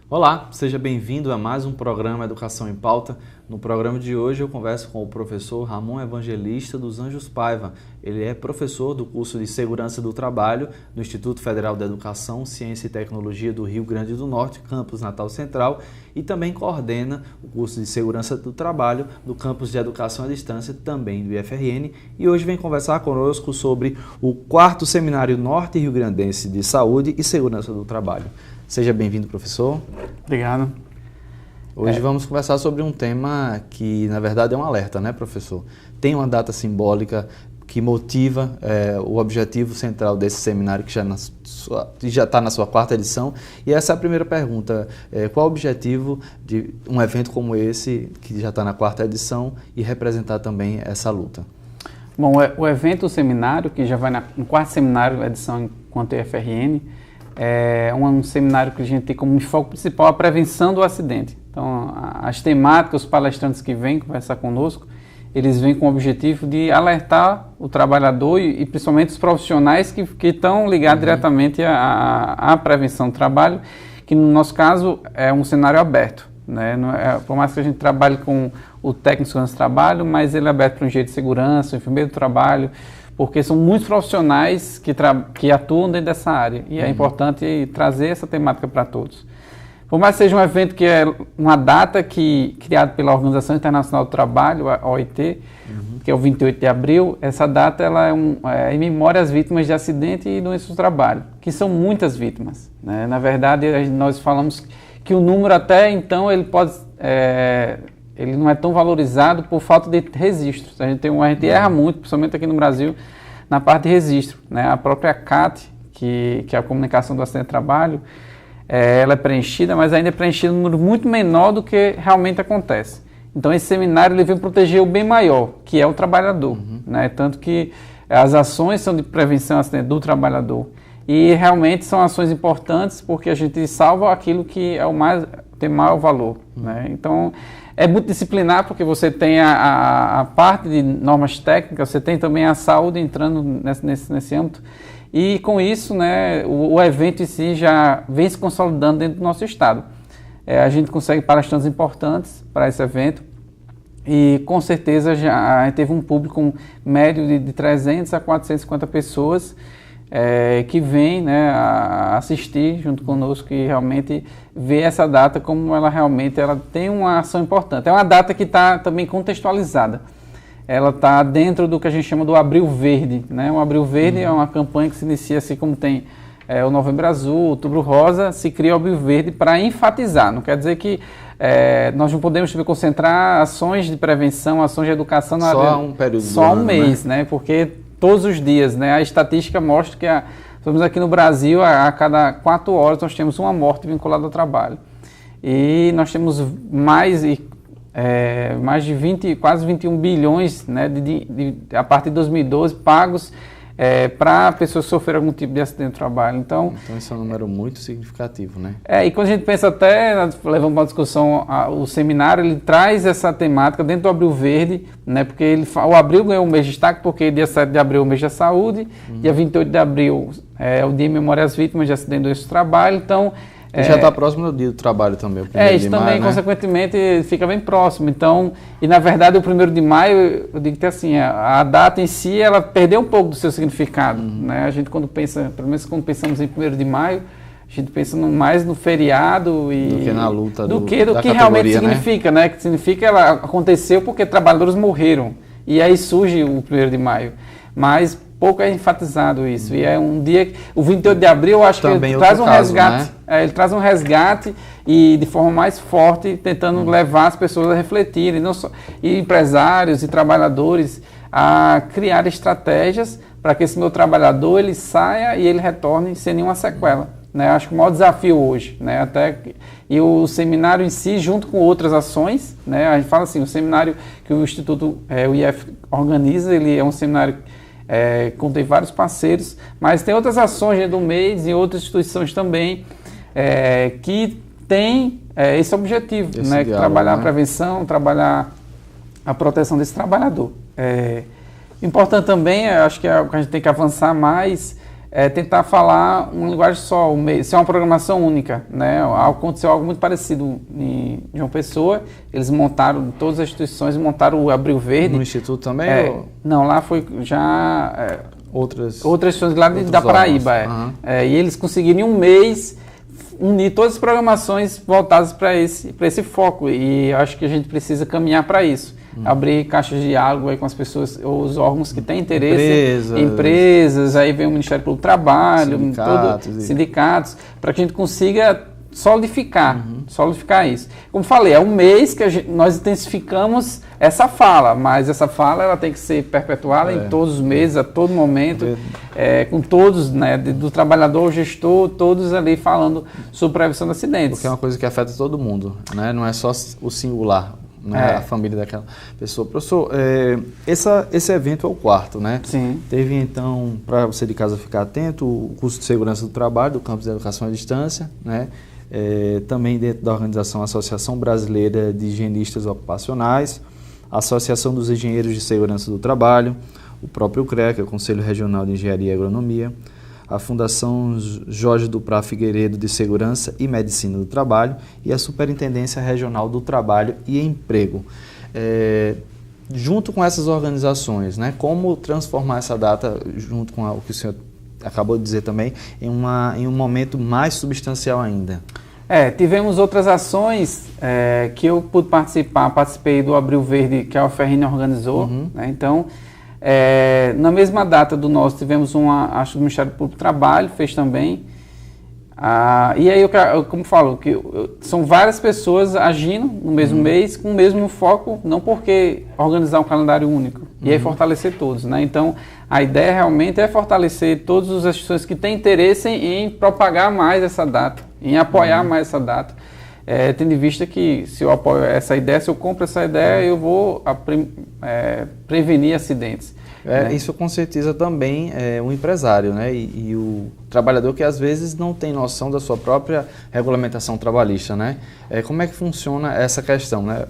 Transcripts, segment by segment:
Olá, seja bem-vindo a mais um programa Educação em Pauta. No programa de hoje eu converso com o professor Ramon Evangelista dos Anjos Paiva. Ele é professor do curso de Segurança do Trabalho do Instituto Federal de Educação, Ciência e Tecnologia do Rio Grande do Norte, campus Natal Central, e também coordena o curso de Segurança do Trabalho do campus de Educação à Distância, também do IFRN, e hoje vem conversar conosco sobre o 4º Seminário Norte Rio Grandense de Saúde e Segurança do Trabalho. Seja bem-vindo, professor. Obrigado. Hoje vamos conversar sobre um tema que, na verdade, é um alerta, né, professor? Tem uma data simbólica que motiva o objetivo central desse seminário, que já está na sua 4ª edição. E essa é a primeira pergunta. Qual o objetivo de um evento como esse, que já está na 4ª edição, e representar também essa luta? Bom, o evento, o seminário, que já vai no 4º seminário, edição enquanto IFRN, é um seminário que a gente tem como foco principal a prevenção do acidente. Então, as temáticas, os palestrantes que vêm conversar conosco, eles vêm com o objetivo de alertar o trabalhador e principalmente os profissionais que estão ligados diretamente à prevenção do trabalho, que no nosso caso é um cenário aberto, né? Por mais que a gente trabalhe com o técnico de segurança do trabalho, mas ele é aberto para o engenheiro de segurança, o enfermeiro do trabalho, porque são muitos profissionais que atuam dentro dessa área e é importante trazer essa temática para todos. Por mais que seja um evento que é uma data criada pela Organização Internacional do Trabalho, a OIT, que é o 28 de abril, essa data ela é em memória às vítimas de acidente e doenças do trabalho, que são muitas vítimas, né? Na verdade, nós falamos que o número até então ele não é tão valorizado por falta de registros. A gente erra muito, principalmente aqui no Brasil, na parte de registro, né? A própria CAT, que é a comunicação do acidente de trabalho, ela é preenchida, mas ainda é preenchida um número muito menor do que realmente acontece. Então esse seminário ele vem proteger o bem maior, que é o trabalhador, né? Tanto que as ações são de prevenção ao acidente do trabalhador. E realmente são ações importantes porque a gente salva aquilo que tem maior valor, né? Então é multidisciplinar porque você tem a parte de normas técnicas, você tem também a saúde entrando nesse âmbito. E com isso, né, o evento em si já vem se consolidando dentro do nosso estado. A gente consegue palestrantes importantes para esse evento e com certeza já teve um público médio de 300 a 450 pessoas que vêm, né, a assistir junto conosco e realmente ver essa data como ela tem uma ação importante. É uma data que está também contextualizada. Ela está dentro do que a gente chama do Abril Verde, né? O Abril Verde é uma campanha que se inicia assim como tem o Novembro Azul, o Outubro Rosa, se cria o Abril Verde para enfatizar. Não quer dizer que nós não podemos concentrar ações de prevenção, ações de educação na só um período só um mês, né? Porque todos os dias, né? A estatística mostra que estamos aqui no Brasil, a cada 4 horas nós temos uma morte vinculada ao trabalho. E nós temos mais de 20, quase 21 bilhões, né, a partir de 2012 pagos para pessoas que sofreram algum tipo de acidente de trabalho. Então esse é um número muito significativo, né? E quando a gente pensa levando para a discussão o seminário, ele traz essa temática dentro do Abril Verde, né, porque o Abril ganhou um mês de destaque porque dia 7 de abril é o mês da saúde, dia 28 de abril é o dia em memória às vítimas de acidente do trabalho, então já está próximo do dia do trabalho também, o 1º de maio, isso também, né? Consequentemente, fica bem próximo. Então, e na verdade, o 1º de maio, eu digo que assim, a data em si, ela perdeu um pouco do seu significado, né? A gente quando pensa, pelo menos quando pensamos em 1º de maio, a gente pensa mais no feriado do que na luta do que realmente significa, né? Que significa ela aconteceu porque trabalhadores morreram. E aí surge o 1º de maio. Mas pouco é enfatizado isso. E é um dia... O 28 de abril, eu acho também que ele traz um resgate. Né? Ele traz um resgate e de forma mais forte, tentando levar as pessoas a refletirem, não só, e empresários e trabalhadores a criar estratégias para que esse meu trabalhador ele saia e ele retorne sem nenhuma sequela. Né? Acho que o maior desafio hoje, né? E o seminário em si, junto com outras ações, né? A gente fala assim, o seminário que o Instituto, o IF organiza, ele é um seminário contém vários parceiros, mas tem outras ações dentro do MEIDS e outras instituições também que têm esse objetivo, né? Diálogo, trabalhar a prevenção, trabalhar a proteção desse trabalhador. Importante também, acho que a gente tem que avançar mais, tentar falar uma linguagem só, ser uma programação única, né? Aconteceu algo muito parecido em João Pessoa, eles montaram, todas as instituições montaram o Abril Verde. No Instituto também? Não, lá foi já outras instituições lá da Paraíba. E eles conseguiram em um mês unir todas as programações voltadas para esse foco, e acho que a gente precisa caminhar para isso. Abrir caixas de diálogo aí com as pessoas, os órgãos que têm interesse, empresas, aí vem o Ministério do Trabalho, sindicatos, para que a gente consiga solidificar isso. Como falei, é um mês que nós intensificamos essa fala, mas essa fala ela tem que ser perpetuada em todos os meses, a todo momento, com todos, né, do trabalhador ao gestor, todos ali falando sobre prevenção de acidentes. Porque é uma coisa que afeta todo mundo, né? Não é só o singular. A família daquela pessoa. Professor, esse evento é o quarto, né? Sim. Teve, então, para você de casa ficar atento, o curso de segurança do trabalho do campus de educação à distância, né? Também dentro da organização Associação Brasileira de Higienistas Ocupacionais, Associação dos Engenheiros de Segurança do Trabalho, o próprio CREA, que é o Conselho Regional de Engenharia e Agronomia, a Fundação Jorge Duprá Figueiredo de Segurança e Medicina do Trabalho e a Superintendência Regional do Trabalho e Emprego. Junto com essas organizações, né, como transformar essa data, junto com o que o senhor acabou de dizer também, em um momento mais substancial ainda? Tivemos outras ações que eu pude participei do Abril Verde que a UFRN organizou, né, então... na mesma data do nosso, tivemos acho que o Ministério Público do Trabalho fez também. E aí, como falo, são várias pessoas agindo no mesmo mês, com o mesmo foco, não porque organizar um calendário único, e aí fortalecer todos, né? Então, a ideia realmente é fortalecer todas as instituições que têm interesse em propagar mais essa data, em apoiar mais essa data. Tendo em vista que se eu apoio essa ideia, se eu compro essa ideia, eu vou prevenir acidentes. Isso com certeza também é um empresário, né? E o trabalhador que às vezes não tem noção da sua própria regulamentação trabalhista, né? Como é que funciona essa questão, né?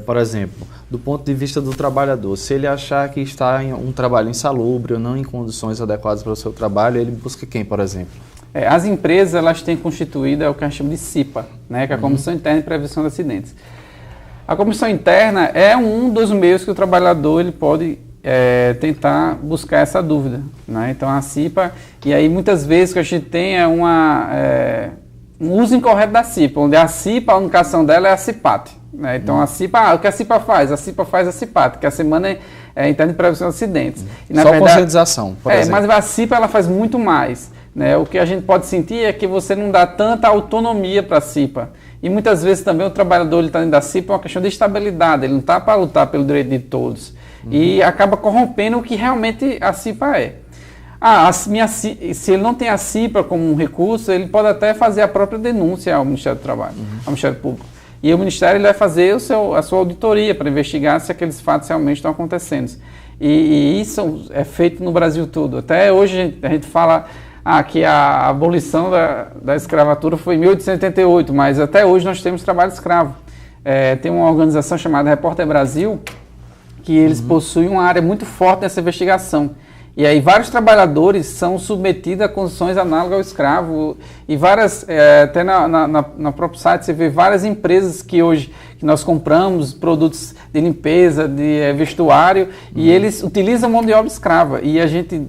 Por exemplo, do ponto de vista do trabalhador, se ele achar que está em um trabalho insalubre ou não em condições adequadas para o seu trabalho, ele busca quem, por exemplo? As empresas elas têm constituído o que a gente chama de CIPA, né, que é a Comissão Interna de Prevenção de Acidentes. A comissão interna é um dos meios que o trabalhador ele pode tentar buscar essa dúvida, né? Então a CIPA, e aí muitas vezes que a gente tem um uso incorreto da CIPA, onde a CIPA, a indicação dela é a CIPAT, né? Então a CIPA, o que a CIPA faz? A CIPA faz a CIPAT, que é a Semana Interna de Prevenção de Acidentes. E, na verdade, conscientização, por exemplo. Mas a CIPA ela faz muito mais. Né? O que a gente pode sentir é que você não dá tanta autonomia para a CIPA. E muitas vezes também o trabalhador está dentro da CIPA é uma questão de estabilidade, ele não está para lutar pelo direito de todos. E acaba corrompendo o que realmente a CIPA é. Se ele não tem a CIPA como um recurso, ele pode até fazer a própria denúncia ao Ministério do Trabalho, ao Ministério Público. E o Ministério ele vai fazer a sua auditoria para investigar se aqueles fatos realmente estão acontecendo. E isso é feito no Brasil todo. Até hoje a gente fala... que a abolição da escravatura foi em 1888, mas até hoje nós temos trabalho escravo. Tem uma organização chamada Repórter Brasil, que eles possuem uma área muito forte nessa investigação. E aí vários trabalhadores são submetidos a condições análogas ao escravo. E várias, até na próprio site você vê várias empresas que hoje que nós compramos produtos de limpeza, de vestuário, e eles utilizam mão de obra escrava. E a gente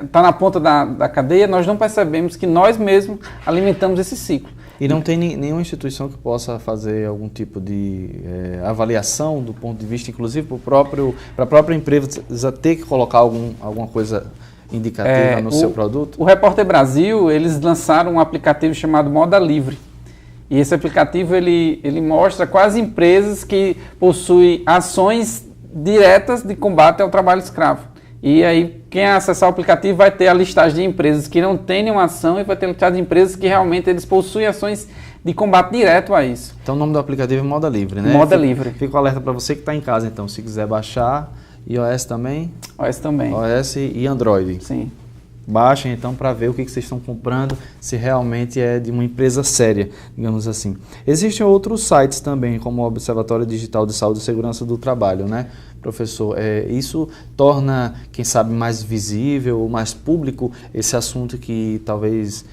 está na ponta da cadeia, nós não percebemos que nós mesmos alimentamos esse ciclo. E não tem nenhuma instituição que possa fazer algum tipo de avaliação do ponto de vista, inclusive para a própria empresa ter que colocar alguma coisa indicativa no seu produto? O Repórter Brasil, eles lançaram um aplicativo chamado Moda Livre. E esse aplicativo ele mostra quais empresas que possuem ações diretas de combate ao trabalho escravo. E aí, quem acessar o aplicativo vai ter a listagem de empresas que não têm nenhuma ação e vai ter a listagem de empresas que realmente eles possuem ações de combate direto a isso. Então o nome do aplicativo é Moda Livre, né? Moda Livre. Fica o alerta para você que está em casa, então, se quiser baixar. iOS também? iOS também. iOS e Android. Sim. baixem então para ver o que vocês estão comprando, se realmente é de uma empresa séria, digamos assim. Existem outros sites também, como o Observatório Digital de Saúde e Segurança do Trabalho, né, professor? Isso torna, quem sabe, mais visível, mais público esse assunto que talvez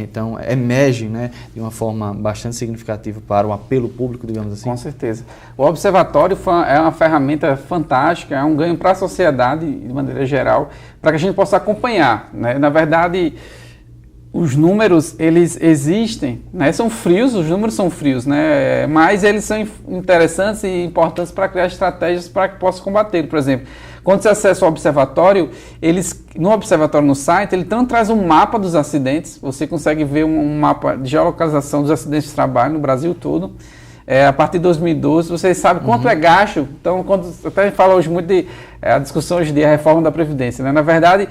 então, emerge, né, de uma forma bastante significativa para o apelo público, digamos assim? Com certeza. O Observatório é uma ferramenta fantástica, é um ganho para a sociedade, de maneira geral, para que a gente possa acompanhar, né? Na verdade, os números, eles existem, né? São frios, os números são frios, né? Mas eles são interessantes e importantes para criar estratégias para que possa combater. Por exemplo, quando você acessa o Observatório, no Observatório no site, ele tanto traz um mapa dos acidentes, você consegue ver um mapa de geolocalização dos acidentes de trabalho no Brasil todo. A partir de 2012, vocês sabem quanto é gasto. Então, até a gente fala hoje muito a discussão hoje de reforma da Previdência, né? Na verdade,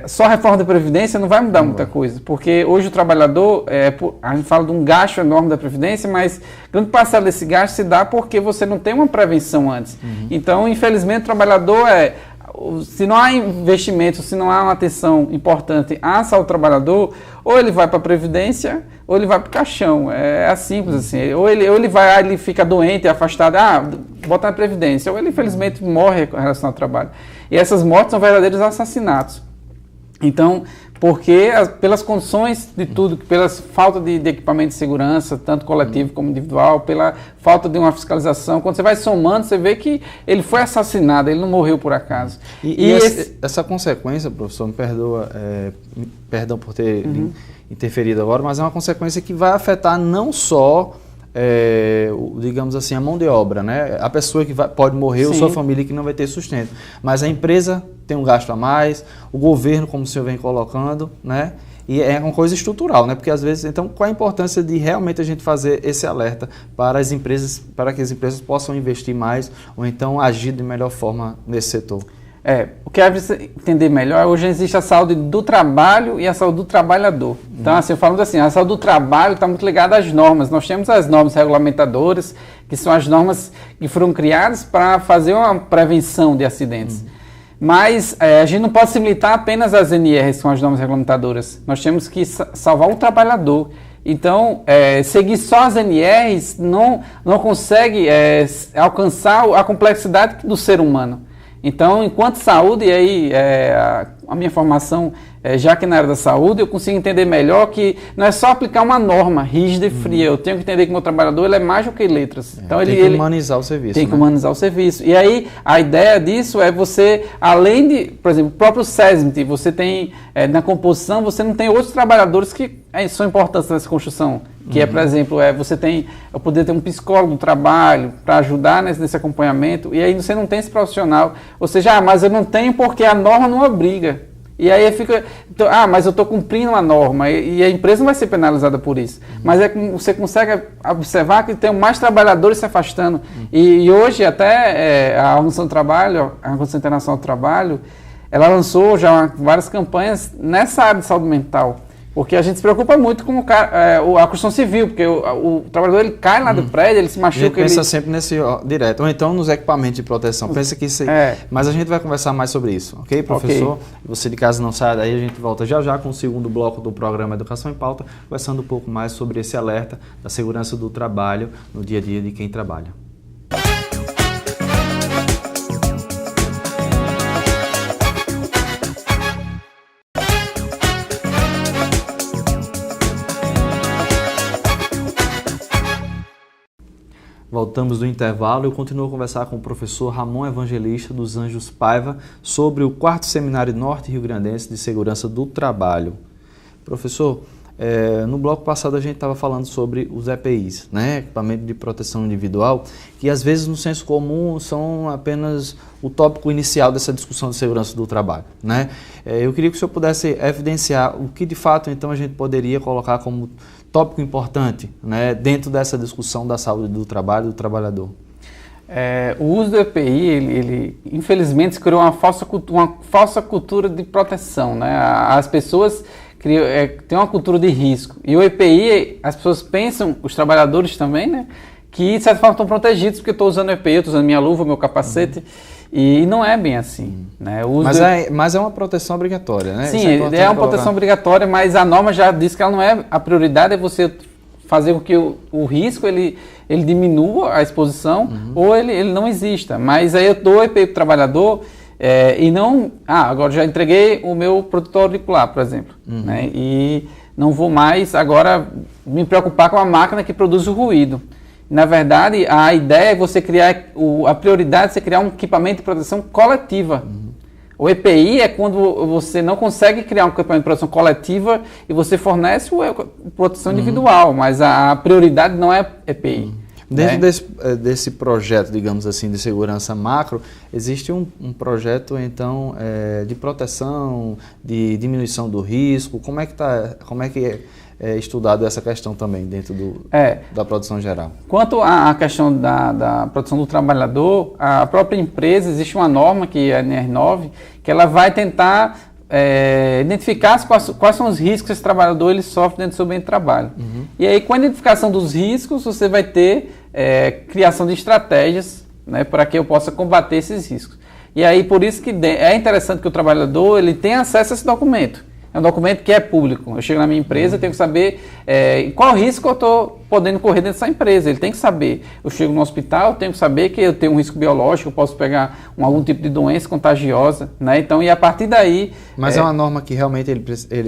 só a reforma da Previdência não vai mudar muita coisa, porque hoje o trabalhador, a gente fala de um gasto enorme da Previdência, mas grande parcela desse gasto se dá porque você não tem uma prevenção antes. Então, infelizmente, o trabalhador se não há investimento, se não há uma atenção importante à saúde do trabalhador, ou ele vai para a Previdência, ou ele vai para o caixão. É simples assim. Ou ele fica doente, afastado, bota na Previdência, ou ele infelizmente morre em relação ao trabalho. E essas mortes são verdadeiros assassinatos. Então, pelas condições de tudo, pela falta de equipamento de segurança, tanto coletivo como individual, pela falta de uma fiscalização, quando você vai somando, você vê que ele foi assassinado, ele não morreu por acaso. Essa consequência, professor, me perdoa, perdão por ter interferido agora, mas é uma consequência que vai afetar não só digamos assim, a mão de obra, né? A pessoa que pode morrer, ou sua família que não vai ter sustento, mas a empresa tem um gasto a mais, o governo, como o senhor vem colocando, né? E é uma coisa estrutural, né? Porque às vezes, então, qual a importância de realmente a gente fazer esse alerta para as empresas, para que as empresas possam investir mais ou então agir de melhor forma nesse setor? O que é preciso entender melhor, hoje existe a saúde do trabalho e a saúde do trabalhador. Então, assim, falando assim, a saúde do trabalho está muito ligada às normas. Nós temos as normas regulamentadoras, que são as normas que foram criadas para fazer uma prevenção de acidentes. Mas a gente não pode se limitar apenas às NRs, com as normas regulamentadoras. Nós temos que salvar o trabalhador. Então, seguir só as NRs não consegue alcançar a complexidade do ser humano. Então, enquanto saúde, e aí a minha formação, já que na área da saúde, eu consigo entender melhor que não é só aplicar uma norma rígida e fria. Eu tenho que entender que o meu trabalhador ele é mais do que letras. Então, tem que humanizar o serviço. Tem que humanizar o serviço. E aí, a ideia disso é você, além de, por exemplo, o próprio SESMIT, você tem, na composição, você não tem outros trabalhadores que são importantes nessa construção. Que é, por exemplo, você tem o poder ter um psicólogo no trabalho para ajudar nesse acompanhamento, e aí você não tem esse profissional. Ou seja, mas eu não tenho porque a norma não obriga. E aí fica, mas eu estou cumprindo uma norma, e a empresa não vai ser penalizada por isso. Mas você consegue observar que tem mais trabalhadores se afastando. E hoje até a Organização do Trabalho, a Organização Internacional do Trabalho, ela lançou já várias campanhas nessa área de saúde mental. Porque a gente se preocupa muito com a construção civil, porque o trabalhador ele cai lá do prédio, ele se machuca. A gente pensa sempre nesse direto, ou então nos equipamentos de proteção. Pensa que isso mas a gente vai conversar mais sobre isso, ok, professor? Okay. Você de casa não sai daí, a gente volta já com o segundo bloco do programa Educação em Pauta, conversando um pouco mais sobre esse alerta da segurança do trabalho no dia a dia de quem trabalha. Voltamos do intervalo e eu continuo a conversar com o professor Ramon Evangelista dos Anjos Paiva sobre o 4º Seminário Norte Rio Grandense de Segurança do Trabalho. Professor, no bloco passado a gente estava falando sobre os EPIs, né? Equipamento de proteção individual, que às vezes no senso comum são apenas o tópico inicial dessa discussão de segurança do trabalho, né? Eu queria que o senhor pudesse evidenciar o que de fato então a gente poderia colocar como tópico importante, né, dentro dessa discussão da saúde do trabalho do trabalhador. O uso do EPI, ele infelizmente criou uma falsa cultura de proteção, né? As pessoas têm uma cultura de risco. E o EPI, as pessoas pensam, os trabalhadores também, né, que de certa forma estão protegidos porque eu estou usando o EPI, eu estou usando minha luva, meu capacete. E não é bem assim. Né? Mas é uma proteção obrigatória, né? Sim, é uma proteção obrigatória, mas a norma já diz que ela não é... A prioridade é você fazer com que o risco ele diminua a exposição ou ele não exista. Mas aí eu dou EPI para o trabalhador e não... agora já entreguei o meu protetor auricular, por exemplo. Né? E não vou mais agora me preocupar com a máquina que produz o ruído. Na verdade, a ideia é você criar... A prioridade é você criar um equipamento de proteção coletiva. O EPI é quando você não consegue criar um equipamento de proteção coletiva e você fornece proteção individual, mas a prioridade não é EPI. Dentro desse projeto, digamos assim, de segurança macro, existe um projeto, então, de proteção, de diminuição do risco. Como é que é estudado essa questão também dentro da produção geral? Quanto à questão da produção do trabalhador, a própria empresa, existe uma norma, que é a NR9, que ela vai tentar identificar quais são os riscos que esse trabalhador ele sofre dentro do seu bem de trabalho. E aí, com a identificação dos riscos, você vai ter criação de estratégias, né, para que eu possa combater esses riscos. E aí, por isso que é interessante que o trabalhador ele tenha acesso a esse documento. É um documento que é público. Eu chego na minha empresa, eu tenho que saber qual risco eu estou podendo correr dentro dessa empresa. Ele tem que saber. Eu chego no hospital, eu tenho que saber que eu tenho um risco biológico, eu posso pegar algum tipo de doença contagiosa. Né? Então, e a partir daí... Mas é uma norma que realmente,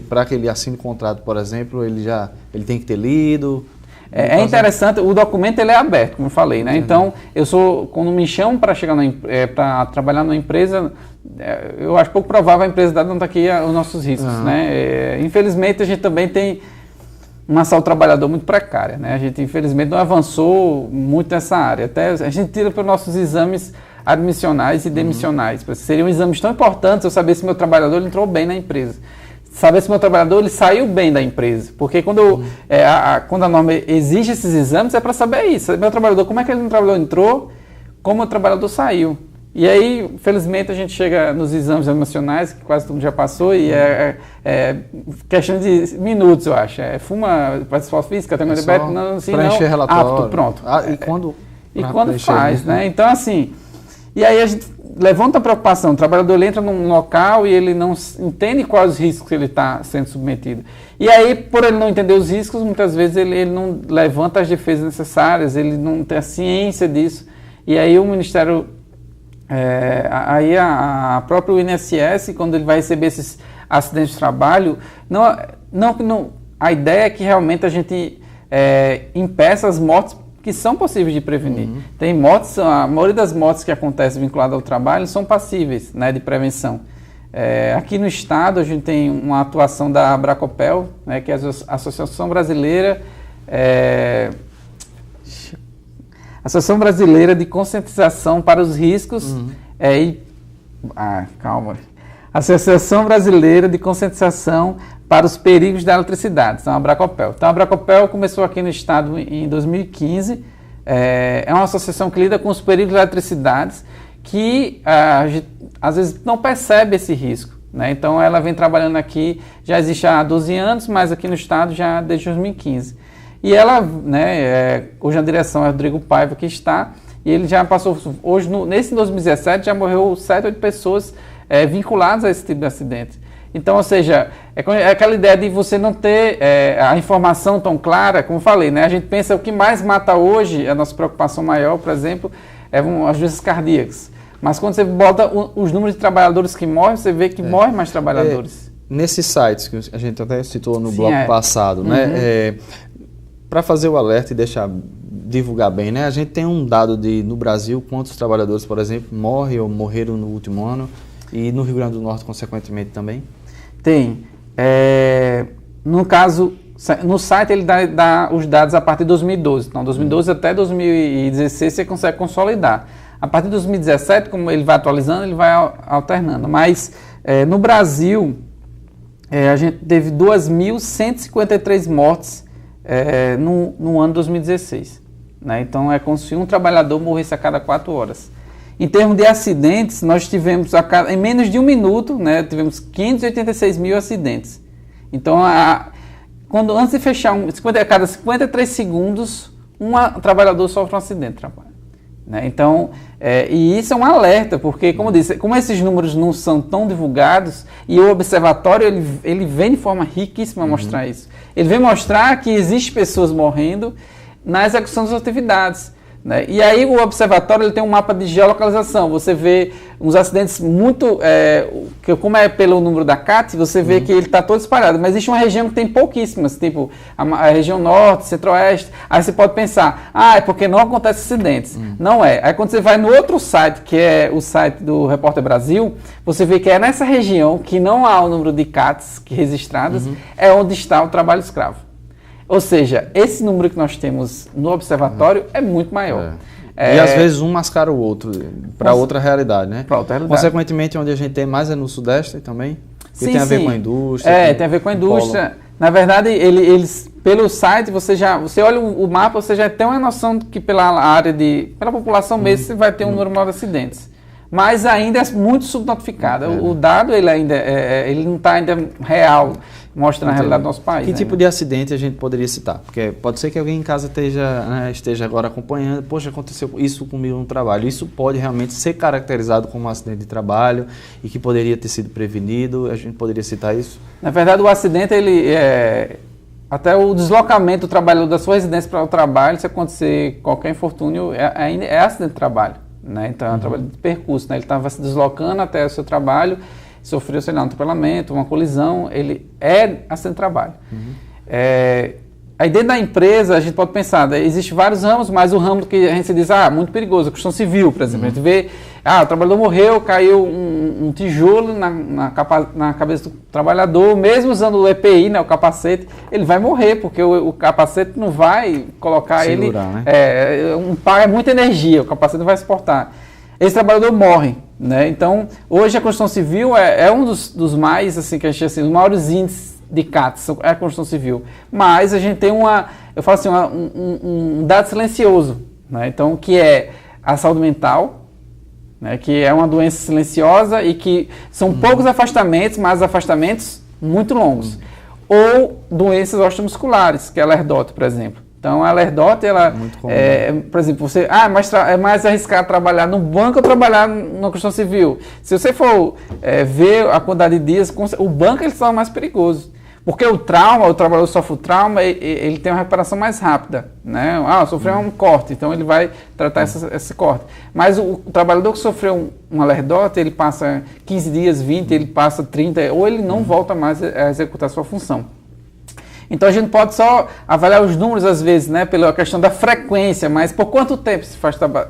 para que ele assine o contrato, por exemplo, ele tem que ter lido... É interessante, o documento ele é aberto, como eu falei, né? Então, quando me chamam para chegar para trabalhar numa empresa, eu acho pouco provável a empresa dar não estar aqui os nossos riscos, né? Infelizmente, a gente também tem uma saúde do trabalhador muito precária, né? A gente, infelizmente, não avançou muito nessa área. Até a gente tira pelos nossos exames admissionais e demissionais. Seriam exames tão importantes eu saber se meu trabalhador entrou bem na empresa. Saber se o meu trabalhador ele saiu bem da empresa. Porque quando a norma exige esses exames, é para saber isso. Meu trabalhador, como é que ele entrou, como o trabalhador saiu. E aí, felizmente, a gente chega nos exames admissionais, que quase todo mundo já passou, e é questão de minutos, eu acho. Fuma participação física, tem diabetes, não, assim, preencher relatório. Apto, pronto. E quando faz, né? Então, assim... E aí a gente levanta a preocupação, o trabalhador ele entra num local e ele não entende quais os riscos que ele está sendo submetido. E aí, por ele não entender os riscos, muitas vezes ele não levanta as defesas necessárias, ele não tem a ciência disso. E aí o Ministério, aí a própria INSS, quando ele vai receber esses acidentes de trabalho, a ideia é que realmente a gente impeça as mortes que são possíveis de prevenir. Tem mortes, a maioria das mortes que acontecem vinculadas ao trabalho são passíveis, né, de prevenção. Aqui no estado a gente tem uma atuação da Abracopel, né, que é a Associação Brasileira de Conscientização para os Riscos Associação Brasileira de Conscientização para os Perigos da Eletricidade, então a Abracopel. Então a Abracopel começou aqui no estado em 2015, é uma associação que lida com os perigos da eletricidade, que a gente, às vezes não percebe esse risco, né? Então ela vem trabalhando aqui, já existe há 12 anos, mas aqui no estado já desde 2015. E ela, né, hoje a direção é o Rodrigo Paiva que está, e ele já passou, hoje nesse 2017 já morreu 7 ou 8 pessoas vinculadas a esse tipo de acidente. Então, ou seja, é aquela ideia de você não ter a informação tão clara, como eu falei, né? A gente pensa o que mais mata hoje, a nossa preocupação maior, por exemplo, as doenças cardíacas. Mas quando você bota os números de trabalhadores que morrem, você vê que morrem mais trabalhadores. Nesses sites que a gente até citou no bloco passado, né? Para fazer o alerta e divulgar bem, né? A gente tem um dado no Brasil, quantos trabalhadores, por exemplo, morrem ou morreram no último ano, e no Rio Grande do Norte, consequentemente, também? Tem. No caso, no site ele dá os dados a partir de 2012. Então, 2012 até 2016 você consegue consolidar. A partir de 2017, como ele vai atualizando, ele vai alternando. Mas no Brasil, a gente teve 2.153 mortes no ano 2016. Né? Então, é como se um trabalhador morresse a cada 4 horas. Em termos de acidentes, nós tivemos, em menos de um minuto, né, tivemos 586 mil acidentes. Então, antes de fechar, a cada 53 segundos, um trabalhador sofre um acidente de trabalho. né? Então, e isso é um alerta, porque, como eu disse, como esses números não são tão divulgados, e o observatório ele vem de forma riquíssima mostrar isso. Ele vem mostrar que existem pessoas morrendo na execução das atividades, né? E aí o observatório ele tem um mapa de geolocalização. Você vê uns acidentes muito... como é pelo número da CAT, você vê que ele está todo espalhado. Mas existe uma região que tem pouquíssimas, tipo a região norte, centro-oeste. Aí você pode pensar, é porque não acontece acidentes. Não é. Aí quando você vai no outro site, que é o site do Repórter Brasil, você vê que é nessa região que não há o número de CATs registradas, é onde está o trabalho escravo. Ou seja, esse número que nós temos no observatório é muito maior. E às vezes um mascara o outro para outra realidade, né? Para outra realidade. Consequentemente, onde a gente tem mais é no Sudeste também? Sim, tem a ver com a indústria. Tem a ver com a indústria. Na verdade, eles pelo site, você olha o mapa, você já tem uma noção de que pela população mesmo, você vai ter um número maior de acidentes. Mas ainda é muito subnotificado. O dado, ele não está ainda real, mostra na realidade do nosso país. Que tipo de acidente a gente poderia citar? Porque pode ser que alguém em casa esteja agora acompanhando, poxa, aconteceu isso comigo no trabalho. Isso pode realmente ser caracterizado como um acidente de trabalho e que poderia ter sido prevenido. A gente poderia citar isso? Na verdade, o acidente, até o deslocamento do trabalhador da sua residência para o trabalho, se acontecer qualquer infortúnio, é acidente de trabalho, né? Então, é um trabalho de percurso, né? Ele estava se deslocando até o seu trabalho, sofreu, sei lá, um atropelamento, uma colisão, ele é acidente de trabalho. Aí dentro da empresa, a gente pode pensar, existem vários ramos, mas o ramo que a gente diz, muito perigoso, a construção civil, por exemplo. A gente vê, o trabalhador morreu, caiu um tijolo na cabeça do trabalhador, mesmo usando o EPI, né, o capacete, ele vai morrer, porque o capacete não vai colocar segurar, ele... né? É muita energia, o capacete não vai suportar. Esse trabalhador morre, né? Então, hoje a construção civil é um dos mais, assim, que a gente, assim, os maiores índices de CATs, é a construção civil. Mas a gente tem um dado silencioso, né? Então, que é a saúde mental, né? Que é uma doença silenciosa e que são poucos afastamentos, mas afastamentos muito longos. Ou doenças osteomusculares, que é a lerdose, por exemplo. Então, a lerdose, por exemplo, você, é mais arriscado trabalhar no banco ou trabalhar na construção civil. Se você for ver a quantidade de dias, o banco ele só é mais perigoso. Porque o trabalhador sofre o trauma, ele tem uma recuperação mais rápida, né? Sofreu um corte, então ele vai tratar esse corte. Mas o trabalhador que sofreu uma lerdose, ele passa 15 dias, 20, ele passa 30, ou ele não volta mais a executar a sua função. Então a gente pode só avaliar os números às vezes, né, pela questão da frequência, mas por quanto tempo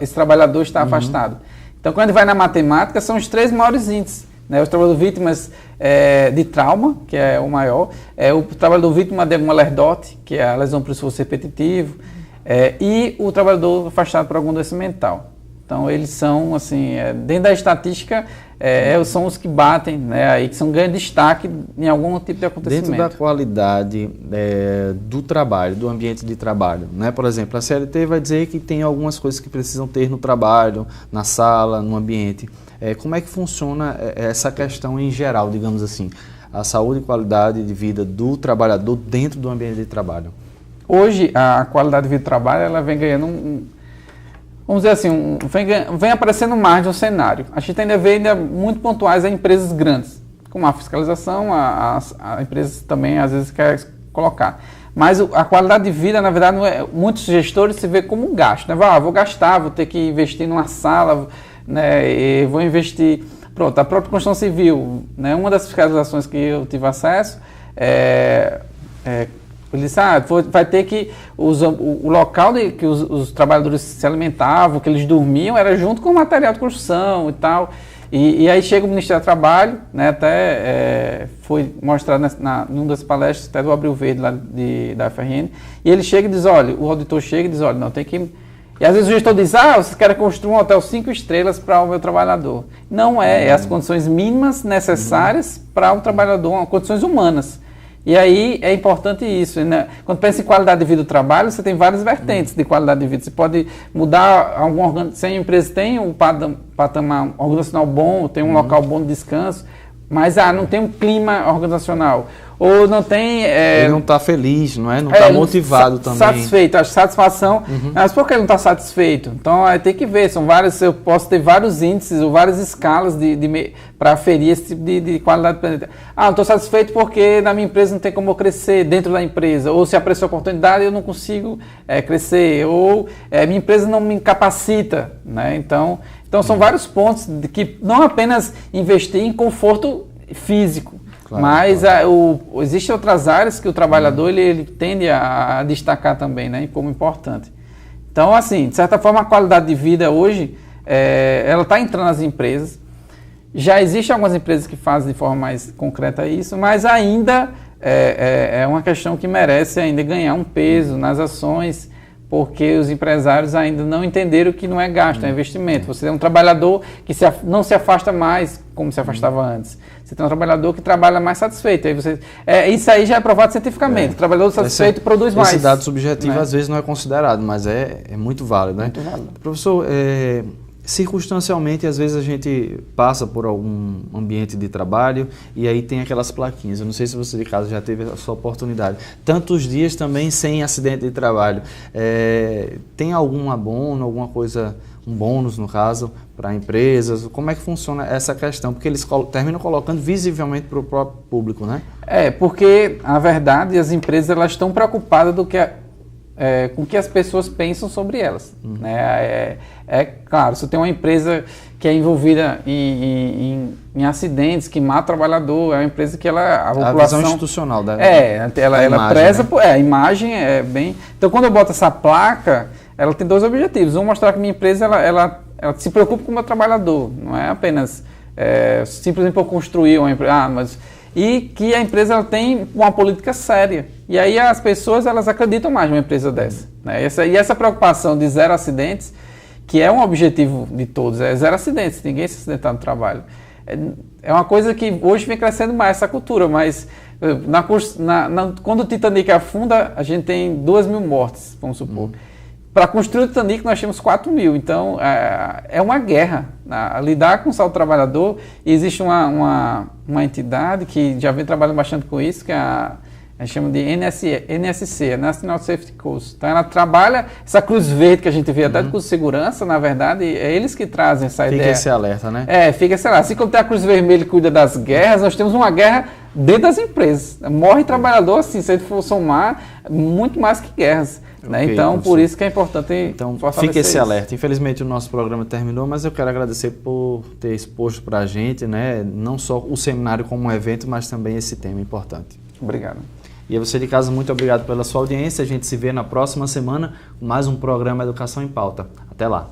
esse trabalhador está afastado? Então quando a gente vai na matemática, são os 3 maiores índices, né? Os trabalhadores vítimas de trauma, que é o maior, o trabalhador vítima de uma lerdose, que é a lesão por esforço repetitivo, e o trabalhador afastado por alguma doença mental. Então eles são, assim, dentro da estatística, são os que batem, né, aí que são ganho destaque em algum tipo de acontecimento. Dentro da qualidade do trabalho, do ambiente de trabalho, né? Por exemplo, a CLT vai dizer que tem algumas coisas que precisam ter no trabalho, na sala, no ambiente. Como é que funciona essa questão em geral, digamos assim, a saúde e qualidade de vida do trabalhador dentro do ambiente de trabalho? Hoje, a qualidade de vida do trabalho, ela vem ganhando vamos dizer assim, vem aparecendo mais no cenário. A gente ainda vê muito pontuais a empresas grandes, como a fiscalização, a empresas também às vezes querem colocar. Mas a qualidade de vida, na verdade, muitos gestores se vê como um gasto, né? Vou gastar, vou ter que investir numa sala, né? E vou investir... Pronto, a própria construção civil, né? Uma das fiscalizações que eu tive acesso ele disse, vai ter que o local que os trabalhadores se alimentavam, que eles dormiam, era junto com o material de construção e tal. E aí chega o Ministério do Trabalho, né, até foi mostrado numa das palestras até do Abril Verde lá da FRN, e ele chega e diz, o auditor chega e diz, não, tem que... E às vezes o gestor diz, vocês querem construir um hotel 5 estrelas para o meu trabalhador. Não é as condições mínimas necessárias para o trabalhador, condições humanas. E aí é importante isso, né? Quando pensa em qualidade de vida do trabalho, você tem várias vertentes de qualidade de vida. Você pode mudar se a empresa tem um patamar organizacional bom, tem um local bom de descanso, mas não tem um clima organizacional, ou não tem... ele não está feliz, não é? Não está motivado também. Satisfeito, a satisfação, mas por que ele não está satisfeito? Então, tem que ver, eu posso ter vários índices ou várias escalas para aferir esse tipo de qualidade. Não estou satisfeito porque na minha empresa não tem como eu crescer dentro da empresa, ou se apareceu a oportunidade eu não consigo crescer, ou minha empresa não me capacita, né? Então são vários pontos de que não apenas investir em conforto físico, mas existem outras áreas que o trabalhador ele tende a destacar também, né, como importante. Então, assim, de certa forma, a qualidade de vida hoje, ela está entrando nas empresas. Já existem algumas empresas que fazem de forma mais concreta isso, mas ainda é uma questão que merece ainda ganhar um peso nas ações, porque os empresários ainda não entenderam que não é gasto, é investimento. Você é um trabalhador que não se afasta mais como se afastava antes. Você tem um trabalhador que trabalha mais satisfeito. Aí isso aí já é provado cientificamente. O trabalhador satisfeito produz mais. Esse dado subjetivo às vezes não é considerado, mas é muito válido, né? Muito válido. Professor, circunstancialmente, às vezes a gente passa por algum ambiente de trabalho e aí tem aquelas plaquinhas. Eu não sei se você de casa já teve a sua oportunidade. Tantos dias também sem acidente de trabalho. Tem algum abono, alguma coisa, um bônus no caso, para empresas? Como é que funciona essa questão? Porque eles terminam colocando visivelmente para o próprio público, né? Porque, na verdade, as empresas elas estão preocupadas com o que as pessoas pensam sobre elas. Né? Claro, se tem uma empresa que é envolvida em acidentes, que mata o trabalhador, é uma empresa que a população... A visão institucional da ela imagem, preza... Né? A imagem é bem... Então, quando eu boto essa placa, ela tem dois objetivos. Um, mostrar que minha empresa ela se preocupa com o meu trabalhador. Não é apenas simplesmente por construir uma empresa... E que a empresa ela tem uma política séria. E aí as pessoas elas acreditam mais numa empresa dessa. Né? E essa preocupação de zero acidentes, que é um objetivo de todos, é zero acidentes, ninguém se acidentar no trabalho. É uma coisa que hoje vem crescendo mais essa cultura, mas quando o Titanic afunda, a gente tem 2.000 mortes, vamos supor. Para construir o Titanic, nós tínhamos 4.000. Então, é uma guerra. Lidar com o saúde do trabalhador. E existe uma entidade que já vem trabalhando bastante com isso, que a gente chama de NSC, National Safety Course. Então, ela trabalha essa cruz verde que a gente vê até de curso de segurança, na verdade, é eles que trazem essa ideia. Fica esse alerta, né? Fica esse alerta. Assim como tem a cruz vermelha que cuida das guerras, nós temos uma guerra dentro das empresas. Morre trabalhador, assim, se a gente for somar, muito mais que guerras. Né? Então, por isso que é importante fica esse alerta. Infelizmente, o nosso programa terminou, mas eu quero agradecer por ter exposto para a gente, né, não só o seminário como um evento, mas também esse tema importante. Obrigado. E a você de casa, muito obrigado pela sua audiência. A gente se vê na próxima semana com mais um programa Educação em Pauta. Até lá.